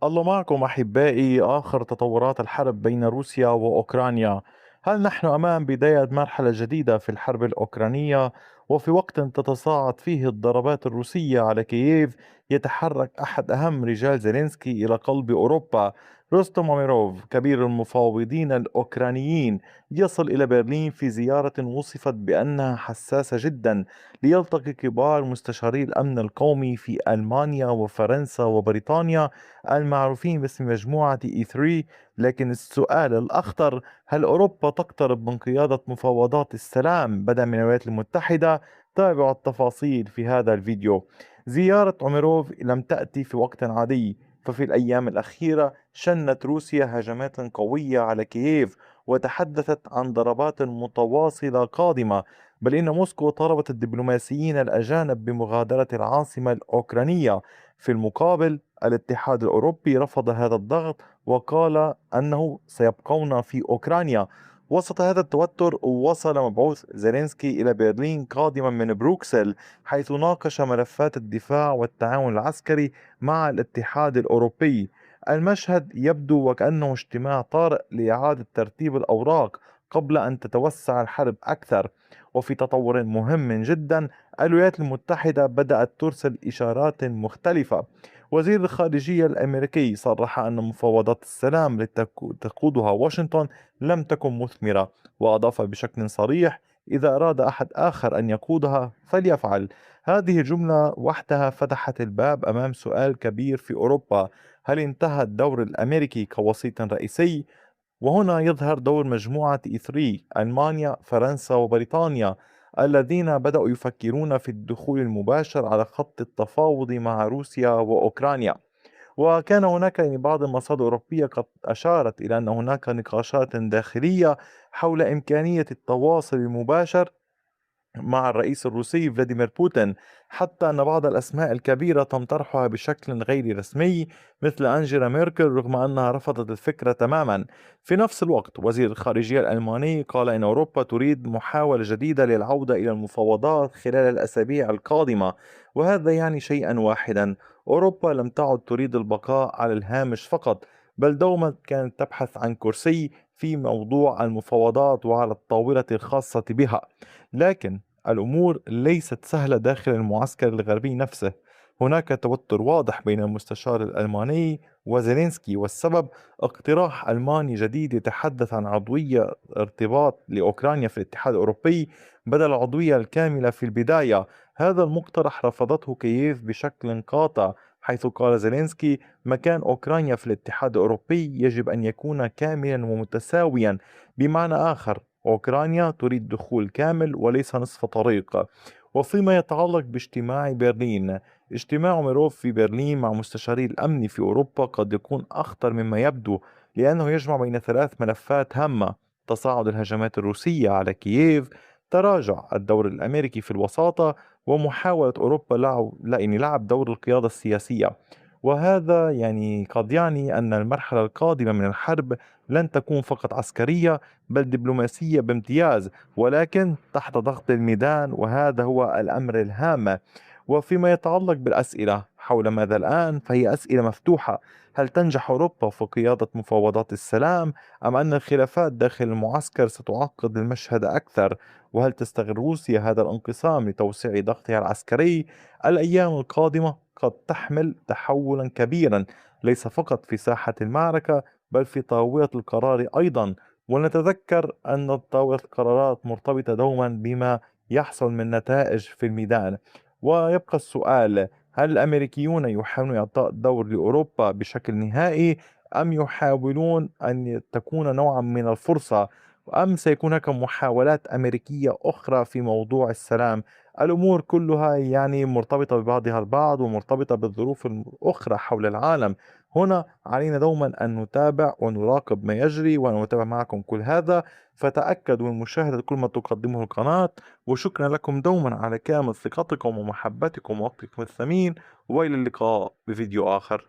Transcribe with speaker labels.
Speaker 1: الله معكم أحبائي. آخر تطورات الحرب بين روسيا وأوكرانيا. هل نحن أمام بداية مرحلة جديدة في الحرب الأوكرانية؟ وفي وقت تتصاعد فيه الضربات الروسية على كييف، يتحرك أحد أهم رجال زيلينسكي إلى قلب أوروبا. روستوم أميروف كبير المفاوضين الأوكرانيين يصل إلى برلين في زيارة وصفت بأنها حساسة جدا، ليلتقي كبار مستشاري الأمن القومي في ألمانيا وفرنسا وبريطانيا المعروفين باسم مجموعة E3. لكن السؤال الأخطر: هل أوروبا تقترب من قيادة مفاوضات السلام بدلا من الولايات المتحدة؟ تابعوا التفاصيل في هذا الفيديو. زيارة عمروف لم تأتي في وقت عادي، ففي الأيام الأخيرة شنت روسيا هجمات قوية على كييف، وتحدثت عن ضربات متواصلة قادمة. بل إن موسكو طالبت الدبلوماسيين الأجانب بمغادرة العاصمة الأوكرانية. في المقابل الاتحاد الأوروبي رفض هذا الضغط، وقال أنه سيبقون في أوكرانيا. وسط هذا التوتر وصل مبعوث زيلينسكي إلى برلين قادما من بروكسل، حيث ناقش ملفات الدفاع والتعاون العسكري مع الاتحاد الأوروبي. المشهد يبدو وكأنه اجتماع طارئ لإعادة ترتيب الأوراق قبل أن تتوسع الحرب أكثر. وفي تطور مهم جدا، الولايات المتحدة بدأت ترسل إشارات مختلفة. وزير الخارجية الأمريكي صرح أن مفاوضات السلام التي تقودها واشنطن لم تكن مثمرة، وأضاف بشكل صريح: إذا أراد أحد آخر أن يقودها فليفعل. هذه الجملة وحدها فتحت الباب أمام سؤال كبير في أوروبا: هل انتهى الدور الأمريكي كوسيط رئيسي؟ وهنا يظهر دور مجموعة E3: ألمانيا، فرنسا وبريطانيا، الذين بدأوا يفكرون في الدخول المباشر على خط التفاوض مع روسيا وأوكرانيا. وكان هناك بعض المصادر الأوروبية قد أشارت إلى أن هناك نقاشات داخلية حول إمكانية التواصل المباشر مع الرئيس الروسي فلاديمير بوتين، حتى أن بعض الأسماء الكبيرة تم طرحها بشكل غير رسمي مثل أنجيلا ميركل، رغم أنها رفضت الفكرة تماما. في نفس الوقت وزير الخارجية الألماني قال إن أوروبا تريد محاولة جديدة للعودة إلى المفاوضات خلال الأسابيع القادمة. وهذا يعني شيئا واحدا: أوروبا لم تعد تريد البقاء على الهامش فقط، بل دوما كانت تبحث عن كرسي في موضوع المفاوضات وعلى الطاولة الخاصة بها. لكن الأمور ليست سهلة داخل المعسكر الغربي نفسه. هناك توتر واضح بين المستشار الألماني وزيلينسكي، والسبب اقتراح ألماني جديد يتحدث عن عضوية ارتباط لأوكرانيا في الاتحاد الأوروبي بدل العضوية الكاملة في البداية. هذا المقترح رفضته كييف بشكل قاطع، حيث قال زيلينسكي: مكان أوكرانيا في الاتحاد الأوروبي يجب أن يكون كاملا ومتساويا. بمعنى آخر، أوكرانيا تريد دخول كامل وليس نصف طريق. وفيما يتعلق باجتماع برلين، اجتماع ميروف في برلين مع مستشاري الأمن في أوروبا قد يكون أخطر مما يبدو، لأنه يجمع بين ثلاث ملفات هامة: تصاعد الهجمات الروسية على كييف، تراجع الدور الأمريكي في الوساطة، ومحاولة أوروبا لعب دور القيادة السياسية. وهذا قد يعني أن المرحلة القادمة من الحرب لن تكون فقط عسكرية، بل دبلوماسية بامتياز، ولكن تحت ضغط الميدان، وهذا هو الأمر الهام. وفيما يتعلق بالأسئلة حول ماذا الآن، فهي أسئلة مفتوحة. هل تنجح أوروبا في قيادة مفاوضات السلام، أم أن الخلافات داخل المعسكر ستعقد المشهد أكثر؟ وهل تستغل روسيا هذا الانقسام لتوسيع ضغطها العسكري؟ الأيام القادمة قد تحمل تحولا كبيرا، ليس فقط في ساحة المعركة بل في طاولة القرار أيضا. ونتذكر أن طاولة القرارات مرتبطة دوما بما يحصل من نتائج في الميدان. ويبقى السؤال: هل الأمريكيون يحاولون إعطاء دور لأوروبا بشكل نهائي، أم يحاولون أن تكون نوعا من الفرصة، أم سيكون هناك محاولات أمريكية أخرى في موضوع السلام؟ الأمور كلها مرتبطة ببعضها البعض، ومرتبطة بالظروف الأخرى حول العالم. هنا علينا دوما أن نتابع ونراقب ما يجري ونتابع معكم كل هذا. فتأكدوا من مشاهدة كل ما تقدمه القناة. وشكرا لكم دوما على كامل ثقتكم ومحبتكم ووقتكم الثمين، وإلى اللقاء بفيديو آخر.